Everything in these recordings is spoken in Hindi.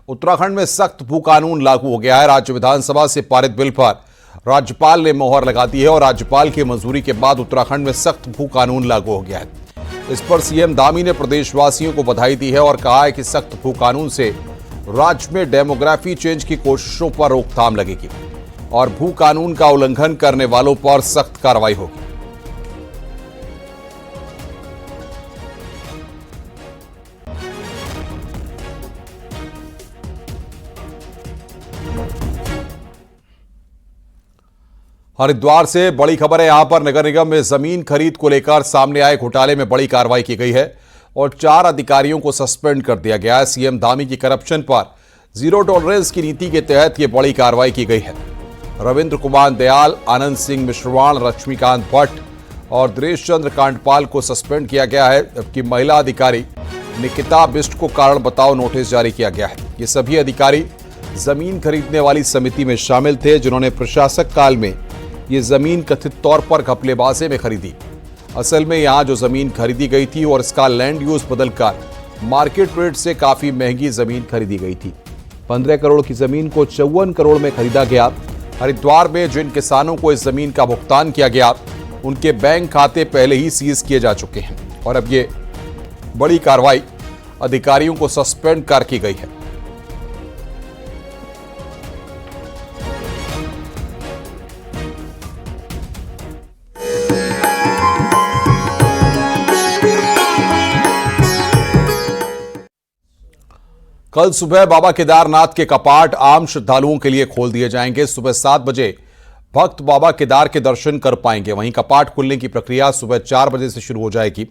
उत्तराखंड में सख्त भू कानून लागू हो गया है। राज्य विधानसभा से पारित बिल पर राज्यपाल ने मोहर लगा दी है और राज्यपाल की मंजूरी के बाद उत्तराखंड में सख्त भू कानून लागू हो गया है। इस पर सीएम धामी ने प्रदेशवासियों को बधाई दी है और कहा है कि सख्त भू कानून से राज्य में डेमोग्राफी चेंज की कोशिशों पर रोकथाम लगेगी और भू कानून का उल्लंघन करने वालों पर सख्त कार्रवाई होगी। हरिद्वार से बड़ी खबर है। यहां पर नगर निगम में जमीन खरीद को लेकर सामने आए घोटाले में बड़ी कार्रवाई की गई है और 4 अधिकारियों को सस्पेंड कर दिया गया है। सीएम धामी की करप्शन पर जीरो टॉलरेंस की नीति के तहत यह बड़ी कार्रवाई की गई है। रविंद्र कुमार दयाल, आनंद सिंह मिश्रवाण, लक्ष्मीकांत भट्ट और दिनेश चंद्र कांडपाल को सस्पेंड किया गया है, जबकि महिला अधिकारी निकिता बिष्ट को कारण बताओ नोटिस जारी किया गया है। ये सभी अधिकारी जमीन खरीदने वाली समिति में शामिल थे, जिन्होंने प्रशासक काल में ये जमीन कथित तौर पर घपलेबाजी में खरीदी। असल में यहां जो जमीन खरीदी गई थी और इसका लैंड यूज बदलकर मार्केट रेट से काफी महंगी जमीन खरीदी गई थी। 15 करोड़ की जमीन को 54 करोड़ में खरीदा गया। हरिद्वार में जिन किसानों को इस जमीन का भुगतान किया गया, उनके बैंक खाते पहले ही सीज किए जा चुके हैं और अब ये बड़ी कार्रवाई अधिकारियों को सस्पेंड कर की गई है। कल सुबह बाबा केदारनाथ के कपाट आम श्रद्धालुओं के लिए खोल दिए जाएंगे। सुबह 7 बजे भक्त बाबा केदार के दर्शन कर पाएंगे। वहीं कपाट खुलने की प्रक्रिया सुबह 4 बजे से शुरू हो जाएगी।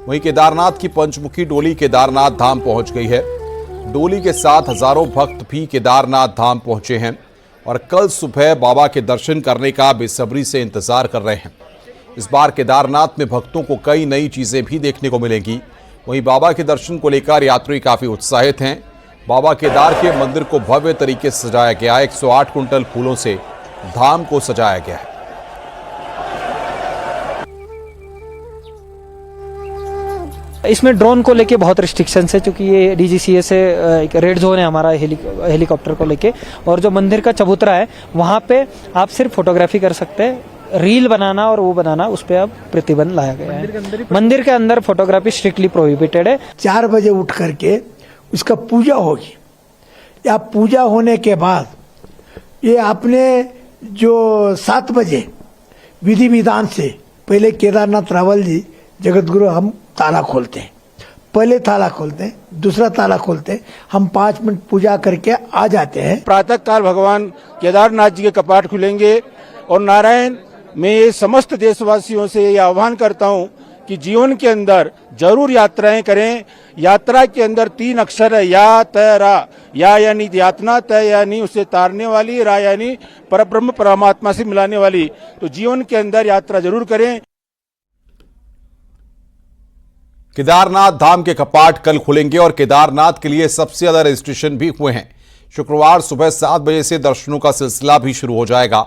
वहीं केदारनाथ की पंचमुखी डोली केदारनाथ धाम पहुंच गई है। डोली के साथ हजारों भक्त भी केदारनाथ धाम पहुंचे हैं और कल सुबह बाबा के दर्शन करने का बेसब्री से इंतजार कर रहे हैं। इस बार केदारनाथ में भक्तों को कई नई चीजें भी देखने को मिलेंगी। वहीं बाबा के दर्शन को लेकर यात्री काफी उत्साहित हैं। बाबा केदार के मंदिर को भव्य तरीके से सजाया गया है। 108 कुंटल फूलों से धाम को सजाया गया है। इसमें ड्रोन को लेके बहुत रिस्ट्रिक्शंस है, क्योंकि ये डीजीसीए से एक रेड जोन है हमारा हेलीकॉप्टर को लेके। और जो मंदिर का चबूतरा है वहां पे आप सिर्फ फोटोग्राफी कर सकते हैं। रील बनाना और वो बनाना, उस पर अब प्रतिबंध लाया गया है। मंदिर के अंदर फोटोग्राफी स्ट्रिक्टली प्रोहिबिटेड है। 4 बजे उठ करके उसका पूजा होगी। या पूजा होने के बाद ये आपने जो 7 बजे विधि विधान से पहले केदारनाथ रावल जी जगतगुरु हम ताला खोलते हैं। पहले ताला खोलते हैं, दूसरा ताला खोलते हैं। हम 5 मिनट पूजा करके आ जाते हैं। प्रातः काल भगवान केदारनाथ जी के कपाट खुलेंगे और नारायण, मैं ये समस्त देशवासियों से ये आह्वान करता हूँ कि जीवन के अंदर जरूर यात्राएं करें। यात्रा के अंदर 3 अक्षर है, या तय रा। या यानी यातना, तय यानी उसे तारने वाली, रा यानी परब्रह्म परमात्मा से मिलाने वाली। तो जीवन के अंदर यात्रा जरूर करें। केदारनाथ धाम के कपाट कल खुलेंगे और केदारनाथ के लिए सबसे ज्यादा रजिस्ट्रेशन भी हुए हैं। शुक्रवार सुबह 7 बजे से दर्शनों का सिलसिला भी शुरू हो जाएगा।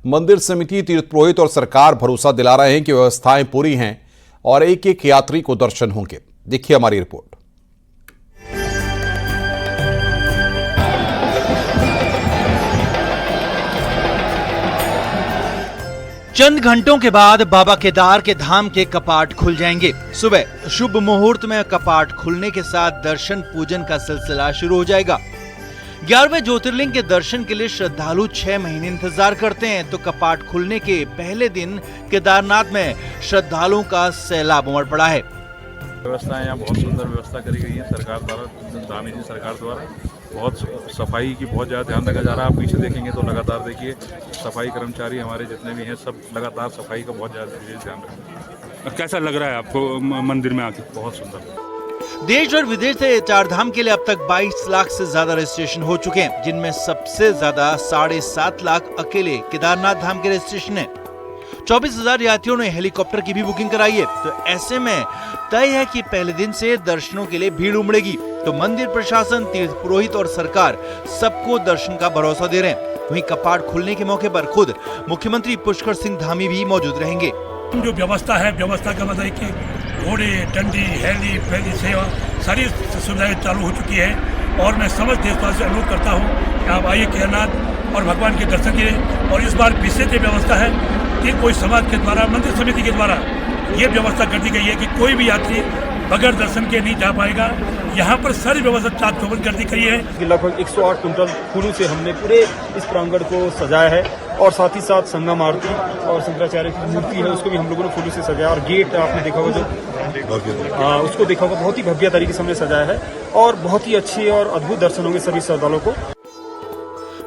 मंदिर समिति, तीर्थ पुरोहित और सरकार भरोसा दिला रहे हैं कि व्यवस्थाएं पूरी हैं और एक एक यात्री को दर्शन होंगे। देखिए हमारी रिपोर्ट। चंद घंटों के बाद बाबा केदार के धाम के कपाट खुल जाएंगे। सुबह शुभ मुहूर्त में कपाट खुलने के साथ दर्शन पूजन का सिलसिला शुरू हो जाएगा। 11वें ज्योतिर्लिंग के दर्शन के लिए श्रद्धालु 6 महीने इंतजार करते हैं, तो कपाट खुलने के पहले दिन केदारनाथ में श्रद्धालुओं का सैलाब उमड़ पड़ा है। व्यवस्थाएं यहाँ बहुत सुंदर व्यवस्था करी गई है सरकार द्वारा, धामी जी सरकार द्वारा। बहुत सफाई की बहुत ज़्यादा ध्यान रखा जा रहा है। आप पीछे देखेंगे तो लगातार देखिए सफाई कर्मचारी हमारे जितने भी हैं सब लगातार सफाई का बहुत ज़्यादा ध्यान रखते हैं। कैसा लग रहा है आपको मंदिर में आके? बहुत सुंदर। देश और विदेश से 4 धाम के लिए अब तक 22 लाख से ज्यादा रजिस्ट्रेशन हो चुके हैं, जिनमें सबसे ज्यादा 7.5 लाख अकेले केदारनाथ धाम के रजिस्ट्रेशन है। 24,000 यात्रियों ने हेलीकॉप्टर की भी बुकिंग कराई है। तो ऐसे में तय है कि पहले दिन से दर्शनों के लिए भीड़ उमड़ेगी। तो मंदिर प्रशासन, तीर्थ पुरोहित और सरकार सबको दर्शन का भरोसा दे रहे हैं। वहीं कपाट खुलने के मौके पर खुद मुख्यमंत्री पुष्कर सिंह धामी भी मौजूद रहेंगे। जो व्यवस्था है, व्यवस्था का मतलब कि घोड़े, डंडी, हेली, पहली सेवा सारी सुविधाएं चालू हो चुकी है। और मैं समस्त देशवासियों से अनुरोध करता हूँ कि आप आइए केदारनाथ और भगवान के दर्शन कीजिए। और इस बार विशेष ये व्यवस्था है कि कोई समाज के द्वारा, मंदिर समिति के द्वारा ये व्यवस्था कर दी गई है कि कोई भी यात्री बगैर दर्शन के नहीं जा पाएगा। यहाँ पर सारी व्यवस्था चाक चौबंद कर दी गई है। लगभग 108 कुंटल फूलों से हमने पूरे इस प्रांगण को सजाया है और साथ ही साथ संगम आरती और शंकराचार्य की मूर्ति है उसको भी हम लोगों ने फूलों से सजाया। और गेट आपने देखा होगा जो उसको देखा होगा, बहुत ही भव्य तरीके से हमने सजाया है और बहुत ही अच्छे और अद्भुत दर्शन होंगे सभी श्रद्धालुओं को।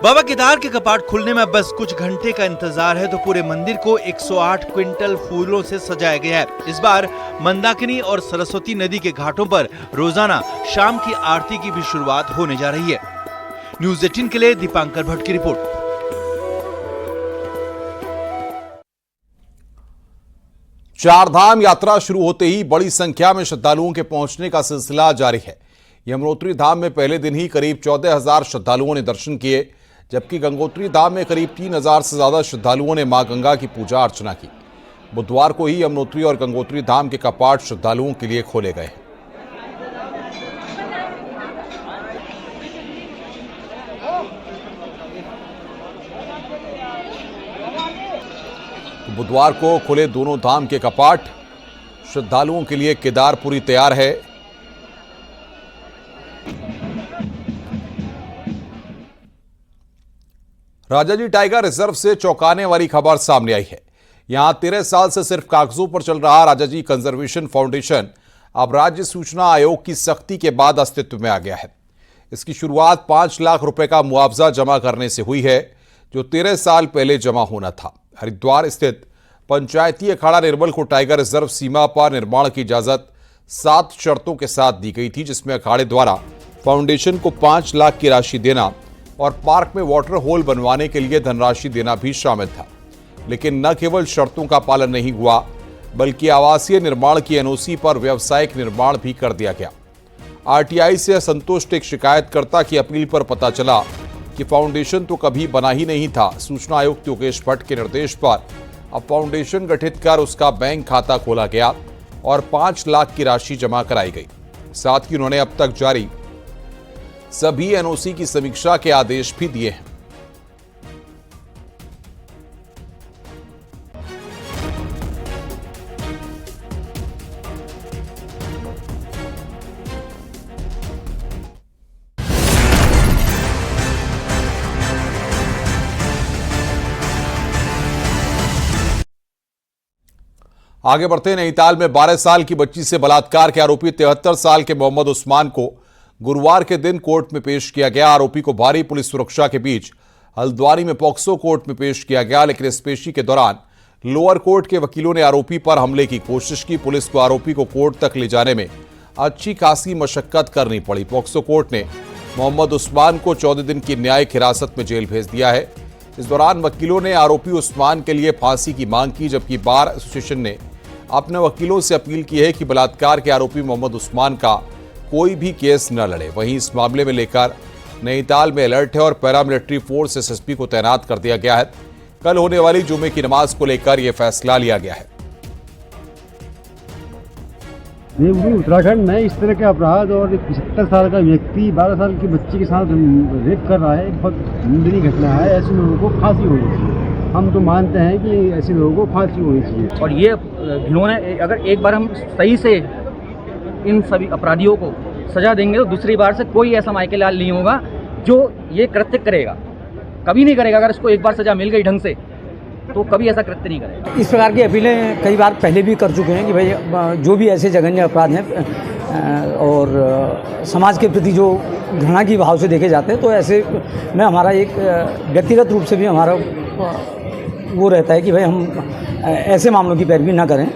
बाबा केदार के कपाट खुलने में बस कुछ घंटे का इंतजार है तो पूरे मंदिर को 108 क्विंटल फूलों से सजाया गया है। इस बार मंदाकिनी और सरस्वती नदी के घाटों पर रोजाना शाम की आरती की भी शुरुआत होने जा रही है। न्यूज़ 18 के लिए दीपांकर भट्ट की रिपोर्ट। चारधाम यात्रा शुरू होते ही बड़ी संख्या में श्रद्धालुओं के पहुंचने का सिलसिला जारी है। यमुनोत्री धाम में पहले दिन ही करीब 14,000 श्रद्धालुओं ने दर्शन किए, जबकि गंगोत्री धाम में करीब 3,000 से ज्यादा श्रद्धालुओं ने मां गंगा की पूजा अर्चना की। बुधवार को ही यमुनोत्री और गंगोत्री धाम के कपाट श्रद्धालुओं के लिए खोले गए। बुधवार को खुले दोनों धाम के कपाट। श्रद्धालुओं के लिए केदारपुरी तैयार है। राजाजी टाइगर रिजर्व से चौंकाने वाली खबर सामने आई है। यहां 13 साल से सिर्फ कागजों पर चल रहा राजाजी कंजर्वेशन फाउंडेशन अब राज्य सूचना आयोग की सख्ती के बाद अस्तित्व में आ गया है। इसकी शुरुआत 5 लाख रुपए का मुआवजा जमा करने से हुई है, जो 13 साल पहले जमा होना था। हरिद्वार स्थित पंचायती अखाड़ा निर्मल को टाइगर रिजर्व सीमा पर निर्माण की इजाजत 7 शर्तों के साथ दी गई थी, जिसमें अखाड़े द्वारा फाउंडेशन को 5 लाख की राशि देना और पार्क में वाटर होल बनवाने के लिए धनराशि देना भी शामिल था। लेकिन न केवल शर्तों का पालन नहीं हुआ, बल्कि आवासीय निर्माण की एनओसी पर व्यावसायिक निर्माण भी कर दिया गया। आरटीआई से असंतुष्ट एक शिकायतकर्ता की अपील पर पता चला कि फाउंडेशन तो कभी बना ही नहीं था। सूचना आयुक्त योगेश भट्ट के निर्देश पर अब फाउंडेशन गठित कर उसका बैंक खाता खोला गया और 5 लाख की राशि जमा कराई गई। साथ ही उन्होंने अब तक जारी सभी एनओसी की समीक्षा के आदेश भी दिए हैं। आगे बढ़ते नैनीताल में 12 साल की बच्ची से बलात्कार के आरोपी 73 साल के मोहम्मद उस्मान को गुरुवार के दिन कोर्ट में पेश किया गया। आरोपी को भारी पुलिस सुरक्षा के बीच हल्द्वानी में पॉक्सो कोर्ट में पेश किया गया, लेकिन इस पेशी के दौरान लोअर कोर्ट के वकीलों ने आरोपी पर हमले की कोशिश की। पुलिस को आरोपी को कोर्ट तक ले जाने में अच्छी खासी मशक्कत करनी पड़ी। पॉक्सो कोर्ट ने मोहम्मद उस्मान को 14 दिन की न्यायिक हिरासत में जेल भेज दिया है। इस दौरान वकीलों ने आरोपी उस्मान के लिए फांसी की मांग की, जबकि बार एसोसिएशन ने अपने वकीलों से अपील की है कि बलात्कार के आरोपी मोहम्मद उस्मान का कोई भी केस न लड़े। वहीं इस मामले में लेकर नैनीताल में अलर्ट है और पैरामिलिट्री फोर्स एसएसपी को तैनात कर दिया गया है। कल होने वाली जुमे की नमाज को लेकर यह फैसला लिया गया है। देवभूमि उत्तराखंड में इस तरह के अपराध और 75 साल का व्यक्ति 12 साल की बच्ची के साथ रेप कर रहा है, बहुत निंदनीय घटना है। ऐसे लोगों को फांसी होनी चाहिए। हम तो मानते हैं कि ऐसे लोगों को फांसी होनी चाहिए। और ये घिनौने, अगर एक बार हम सही से इन सभी अपराधियों को सजा देंगे तो दूसरी बार से कोई ऐसा माइकेलाल नहीं होगा जो ये कृत्य करेगा, कभी नहीं करेगा। अगर इसको एक बार सजा मिल गई ढंग से तो कभी ऐसा कृत्य नहीं करेगा। इस प्रकार की अपीलें कई बार पहले भी कर चुके हैं कि भाई जो भी ऐसे जघन्य अपराध हैं और समाज के प्रति जो घृणा की भाव से देखे जाते हैं, तो ऐसे में हमारा एक व्यक्तिगत रूप से भी हमारा वो रहता है कि भाई हम ऐसे मामलों की पैरवी ना करें।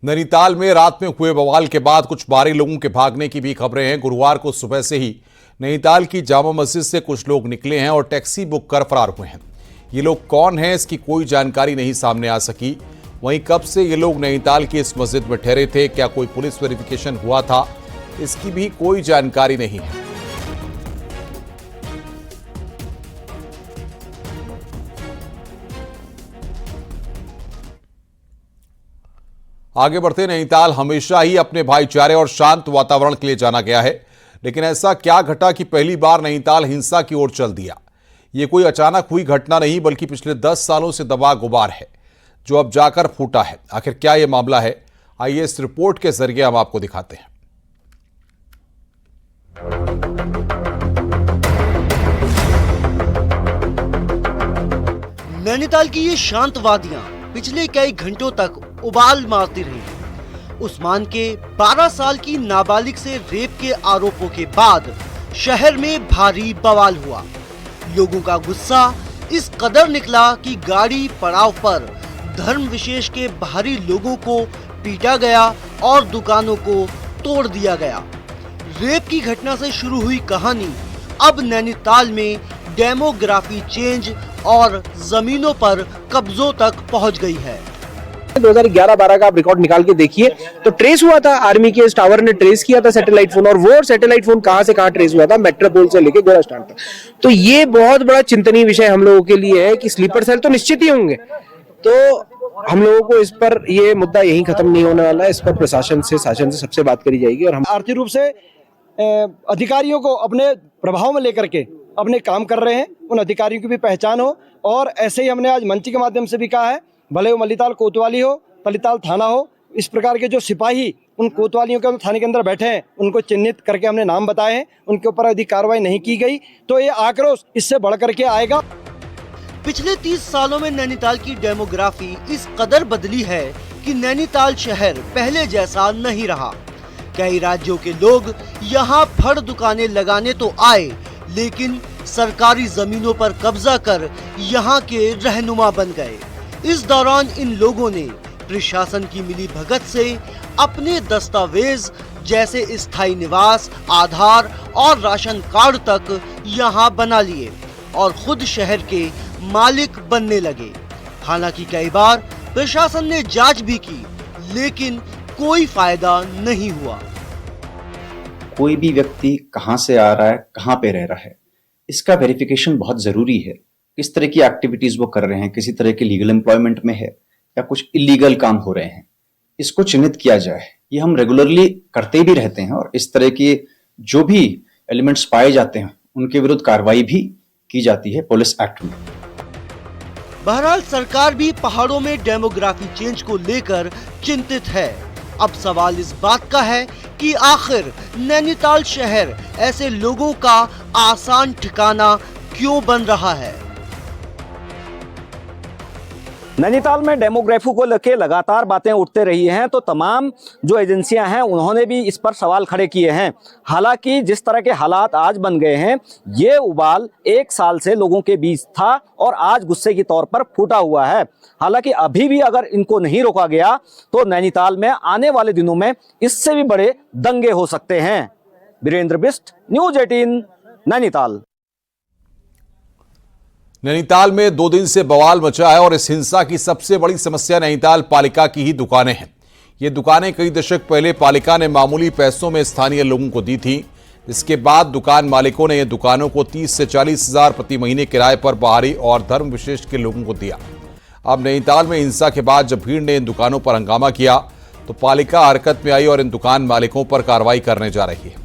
नैनीताल में रात में हुए बवाल के बाद कुछ बाहरी लोगों के भागने की भी खबरें हैं। गुरुवार को सुबह से ही नैनीताल की जामा मस्जिद से कुछ लोग निकले हैं और टैक्सी बुक कर फरार हुए हैं। ये लोग कौन हैं, इसकी कोई जानकारी नहीं सामने आ सकी। वहीं कब से ये लोग नैनीताल की इस मस्जिद में ठहरे थे, क्या कोई पुलिस वेरिफिकेशन हुआ था, इसकी भी कोई जानकारी नहीं है। आगे बढ़ते नैनीताल हमेशा ही अपने भाईचारे और शांत वातावरण के लिए जाना गया है, लेकिन ऐसा क्या घटा कि पहली बार नैनीताल हिंसा की ओर चल दिया। ये कोई अचानक हुई घटना नहीं, बल्कि पिछले 10 सालों से दबा गुबार है जो अब जाकर फूटा है। आखिर क्या ये मामला है, आइए इस रिपोर्ट के जरिए हम आपको दिखाते हैं। नैनीताल की ये शांत वादियां पिछले कई घंटों तक उबाल मारती रही। उस्मान के 12 साल की नाबालिग से रेप के आरोपों के बाद शहर में भारी बवाल हुआ। लोगों का गुस्सा इस कदर निकला कि गाड़ी पड़ाव पर धर्म विशेष के बाहरी लोगों को पीटा गया और दुकानों को तोड़ दिया गया। रेप की घटना से शुरू हुई कहानी अब नैनीताल में डेमोग्राफी चेंज और जमीनों पर कब्जों तक पहुंच गई है। 2011-12 का आप रिकॉर्ड निकाल के देखिए तो ट्रेस हुआ था, आर्मी के इस टावर ने ट्रेस किया था सैटेलाइट फोन, और वो सैटेलाइट फोन कहां से कहां ट्रेस हुआ था, मेट्रोपोल से लेके गोरा स्टैंड तक। तो ये बहुत बड़ा चिंतनीय विषय हम लोगों के लिए है कि स्लीपर सेल तो निश्चित ही होंगे, तो हम लोगों को इस पर ये मुद्दा यहीं खत्म नहीं होने वाला है। इस पर प्रशासन से, शासन से सबसे बात करी जाएगी। और हम आर्थिक रूप से अधिकारियों को अपने प्रभाव में लेकर के अपने काम कर रहे हैं, उन अधिकारियों की भी पहचान हो। और ऐसे ही हमने आज मंच के माध्यम से भी कहा है, भले वो मल्लीताल कोतवाली हो, तलीताल थाना हो, इस प्रकार के जो सिपाही उन कोतवालियों के थाने के अंदर बैठे हैं उनको चिन्हित करके हमने नाम बताए हैं, उनके ऊपर यदि कार्रवाई नहीं की गई तो ये आक्रोश इससे बढ़ करके आएगा। पिछले 30 सालों में नैनीताल की डेमोग्राफी इस कदर बदली है कि नैनीताल शहर पहले जैसा नहीं रहा। कई राज्यों के लोग यहाँ फड़ दुकानें लगाने तो आए, लेकिन सरकारी जमीनों पर कब्जा कर यहाँ के रहनुमा बन गए। इस दौरान इन लोगों ने प्रशासन की मिली भगत से अपने दस्तावेज जैसे स्थायी निवास, आधार और राशन कार्ड तक यहाँ बना लिए और खुद शहर के मालिक बनने लगे। हालांकि कई बार प्रशासन ने जांच भी की, लेकिन कोई फायदा नहीं हुआ। कोई भी व्यक्ति कहां से आ रहा है, कहां पे रह रहा है, इसका वेरिफिकेशन बहुत जरूरी है। किस तरह की एक्टिविटीज वो कर रहे हैं, किसी तरह के लीगल एम्प्लॉयमेंट में है या कुछ इलीगल काम हो रहे हैं, इसको चिन्हित किया जाए। ये हम रेगुलरली करते भी रहते हैं और इस तरह के जो भी एलिमेंट्स पाए जाते हैं उनके विरुद्ध कार्रवाई भी की जाती है पुलिस एक्ट में। बहरहाल सरकार भी पहाड़ों में डेमोग्राफी चेंज को लेकर चिंतित है। अब सवाल इस बात का है कि आखिर नैनीताल शहर ऐसे लोगों का आसान ठिकाना क्यों बन रहा है। नैनीताल में डेमोग्राफी को लेकर लगातार बातें उठते रही हैं, तो तमाम जो एजेंसियां हैं उन्होंने भी इस पर सवाल खड़े किए हैं। हालांकि जिस तरह के हालात आज बन गए हैं, ये उबाल 1 साल से लोगों के बीच था और आज गुस्से के तौर पर फूटा हुआ है। हालांकि अभी भी अगर इनको नहीं रोका गया तो नैनीताल में आने वाले दिनों में इससे भी बड़े दंगे हो सकते हैं। वीरेंद्र बिष्ट, न्यूज़ 18, नैनीताल। नैनीताल में 2 दिन से बवाल मचा है और इस हिंसा की सबसे बड़ी समस्या नैनीताल पालिका की ही दुकानें हैं। ये दुकानें कई दशक पहले पालिका ने मामूली पैसों में स्थानीय लोगों को दी थी। इसके बाद दुकान मालिकों ने ये दुकानों को 30 से 40 हजार प्रति महीने किराए पर बाहरी और धर्म विशेष के लोगों को दिया। अब नैनीताल में हिंसा के बाद जब भीड़ ने इन दुकानों पर हंगामा किया तो पालिका हरकत में आई और इन दुकान मालिकों पर कार्रवाई करने जा रही है।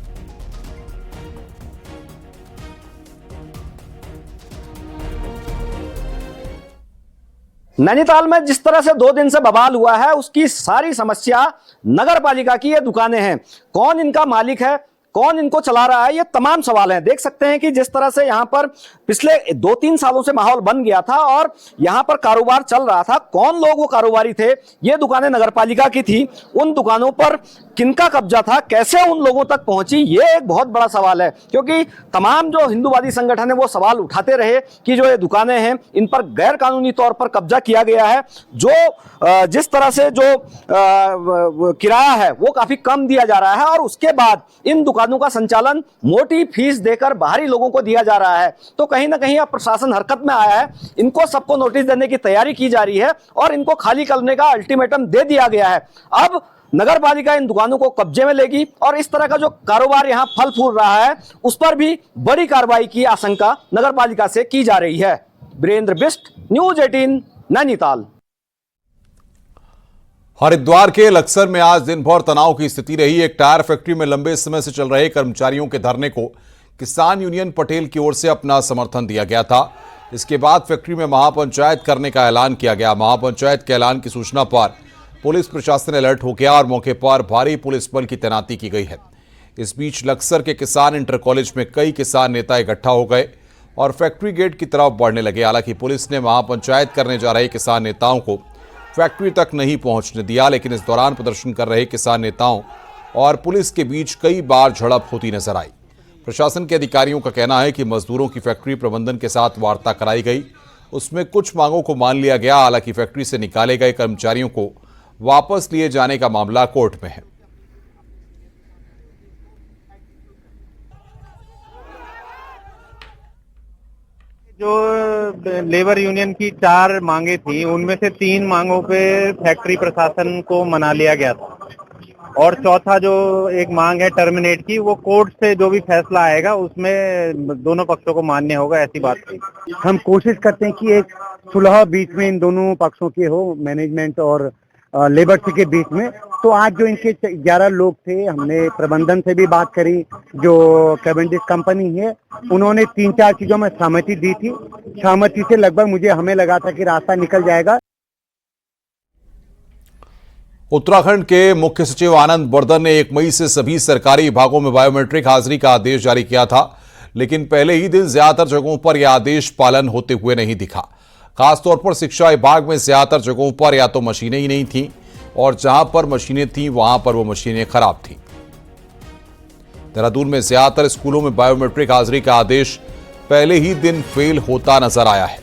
नैनीताल में जिस तरह से 2 दिन से बवाल हुआ है, उसकी सारी समस्या नगर पालिका की ये दुकानें हैं। कौन इनका मालिक है, कौन इनको चला रहा है, ये तमाम सवाल हैं। देख सकते हैं कि जिस तरह से यहाँ पर पिछले 2-3 सालों से माहौल बन गया था और यहाँ पर कारोबार चल रहा था। कौन लोग वो कारोबारी थे, ये दुकानें नगरपालिका की थी, उन दुकानों पर किनका कब्जा था, कैसे उन लोगों तक पहुंची, ये एक बहुत बड़ा सवाल है। क्योंकि तमाम जो हिंदूवादी संगठन है वो सवाल उठाते रहे कि जो ये दुकानें हैं इन पर गैर कानूनी तौर पर कब्जा किया गया है। जो जिस तरह से जो किराया है वो काफी कम दिया जा रहा है और उसके बाद इन दुकानों का संचालन मोटी फीस देकर बाहरी लोगों को दिया जा रहा है। तो कहीं ना कहीं अब प्रशासन हरकत में आया है। इनको सबको नोटिस देने की तैयारी की जा रही है और इनको खाली करने का अल्टीमेटम दे दिया गया है। अब नगर पालिका इन दुकानों को कब्जे में लेगी और इस तरह का जो कारोबार यहां फल फूल रहा है उस पर भी बड़ी कार्रवाई की आशंका नगर पालिका से की जा रही है। वीरेंद्र बिष्ट, न्यूज़ 18, नैनीताल। हरिद्वार के लक्सर में आज दिन भर तनाव की स्थिति रही। एक टायर फैक्ट्री में लंबे समय से चल रहे कर्मचारियों के धरने को किसान यूनियन पटेल की ओर से अपना समर्थन दिया गया था। इसके बाद फैक्ट्री में महापंचायत करने का ऐलान किया गया। महापंचायत के ऐलान की सूचना पर पुलिस प्रशासन अलर्ट हो गया और मौके पर भारी पुलिस बल की तैनाती की गई है। इस बीच लक्सर के किसान इंटर कॉलेज में कई किसान नेता इकट्ठा हो गए और फैक्ट्री गेट की तरफ बढ़ने लगे। हालांकि पुलिस ने महापंचायत करने जा रहे किसान नेताओं को फैक्ट्री तक नहीं पहुंचने दिया, लेकिन इस दौरान प्रदर्शन कर रहे किसान नेताओं और पुलिस के बीच कई बार झड़प होती नजर आई। प्रशासन के अधिकारियों का कहना है कि मजदूरों की फैक्ट्री प्रबंधन के साथ वार्ता कराई गई, उसमें कुछ मांगों को मान लिया गया। हालांकि फैक्ट्री से निकाले गए कर्मचारियों को वापस लिए जाने का मामला कोर्ट में है। जो लेबर यूनियन की 4 मांगे थी, उनमें से 3 मांगों पे फैक्ट्री प्रशासन को मना लिया गया था और चौथा जो एक मांग है टर्मिनेट की, वो कोर्ट से जो भी फैसला आएगा उसमें दोनों पक्षों को मान्य होगा, ऐसी बात थी। हम कोशिश करते हैं कि एक सुलह बीच में इन दोनों पक्षों की हो, मैनेजमेंट और लेबर के बीच में। तो आज जो इनके 11 लोग थे, हमने प्रबंधन से भी बात करी, जो कैवेंडिश कंपनी है उन्होंने 3-4 चीजों में सहमति दी थी। सहमति से लगभग हमें लगा था कि रास्ता निकल जाएगा। उत्तराखंड के मुख्य सचिव आनंद बर्धन ने 1 मई से सभी सरकारी विभागों में बायोमेट्रिक हाजिरी का आदेश जारी किया था, लेकिन पहले ही दिन ज्यादातर जगहों पर यह आदेश पालन होते हुए नहीं दिखा। खासतौर पर शिक्षा विभाग में ज्यादातर जगहों पर या तो मशीनें ही नहीं थीं और जहां पर मशीनें थीं वहां पर वो मशीनें खराब थीं। देहरादून में ज्यादातर स्कूलों में बायोमेट्रिक हाजिरी का आदेश पहले ही दिन फेल होता नजर आया है।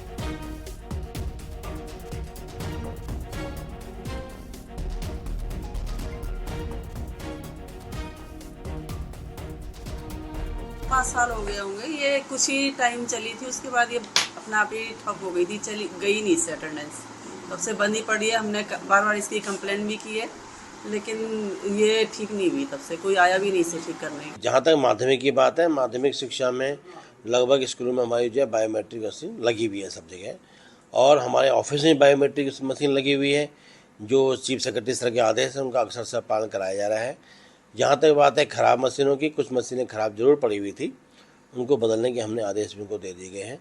पाँच साल हो गए होंगे, ये कुछ ही टाइम चली थी, उसके बाद ये अपना आप ही ठप हो गई थी, चली गई नहीं इससे अटेंडेंस, तब से बंद ही पड़ी है। हमने बार बार इसकी कंप्लेन भी की है, लेकिन ये ठीक नहीं हुई, तब से कोई आया भी नहीं इसे ठीक करने। जहाँ तक माध्यमिक की बात है, माध्यमिक शिक्षा में लगभग स्कूलों में हमारी जो है बायोमेट्रिक मशीन लगी हुई है सब जगह, और हमारे ऑफिस में बायोमेट्रिक मशीन लगी हुई है। जो चीफ सेक्रेटरी सर के आदेश है उनका अक्सर से पालन कराया जा रहा है। जहाँ तक बात है खराब मशीनों की, कुछ मशीनें खराब जरूर पड़ी हुई थी, उनको बदलने के हमने आदेश भी उनको दे दिए गए हैं।